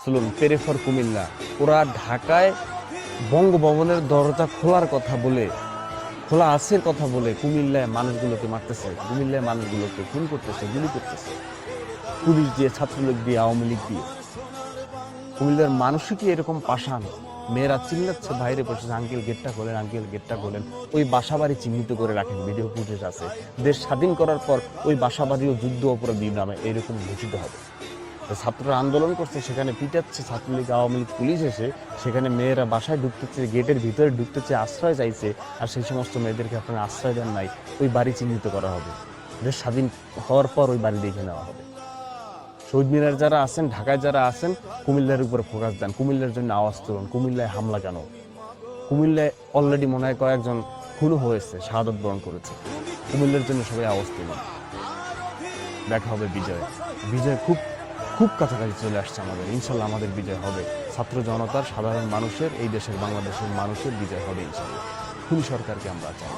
চলুন পেরেফর কুমিল্লা, ওরা ঢাকায় বঙ্গভবনের দরজা খোলার কথা বলে, খোলা আছের কথা বলে কুমিল্লায় মানুষগুলোকে মারতেছে, কুমিল্লায় মানুষগুলোকে খুন করতেছে, গুলি করতেছে, পুলিশ দিয়ে, ছাত্রলীগ দিয়ে, আওয়ামী লীগ দিয়ে। কুমিল্লার মানুষই কি এরকম পাষাণ? মেয়েরা চিল্লাচ্ছে বাইরে বসে, আঙ্কেল গেটটা খোলেন, আঙ্কেল গেটটা খোলেন। ওই বাসাবাড়ি চিহ্নিত করে রাখেন, ভিডিও ফুটেজ আছে। দেশ স্বাধীন করার পর ওই বাসাবাড়িও যুদ্ধ অপরাধী নামে এরকম ঘোষিত হবে। ছাত্ররা আন্দোলন করছে, সেখানে পিটাচ্ছে ছাত্রলীগ, আওয়ামী লীগ, পুলিশ এসে সেখানে মেয়েরা বাসায় ঢুকতেছে, গেটের ভিতরে ঢুকতেছে, আশ্রয় চাইছে, আর সেই সমস্ত মেয়েদেরকে আপনারা আশ্রয় দেন নাই, ওই বাড়ি চিহ্নিত করা হবে। দেশ স্বাধীন হওয়ার পর ওই বাড়ি দেখে নেওয়া হবে। শহীদ মিনার যারা আছেন, ঢাকায় যারা আছেন, কুমিল্লার উপরে ফোকাস দেন, কুমিল্লার জন্য আওয়াজ তুলুন। কুমিল্লায় হামলা কেন? কুমিল্লায় অলরেডি মনে হয় কয়েকজন খুন হয়েছে, শাহাদত বরণ করেছে। কুমিল্লার জন্য সবাই আওয়াজ তুলুন। দেখা হবে বিজয়। বিজয় খুব খুব কাছাকাছি চলে আসছে আমাদের। ইনশাল্লাহ আমাদের বিজয় হবে। ছাত্র জনতার, সাধারণ মানুষের, এই দেশের, বাংলাদেশের মানুষের বিজয় হবে ইনশাল্লাহ। খুনি সরকারকে আমরা চাই।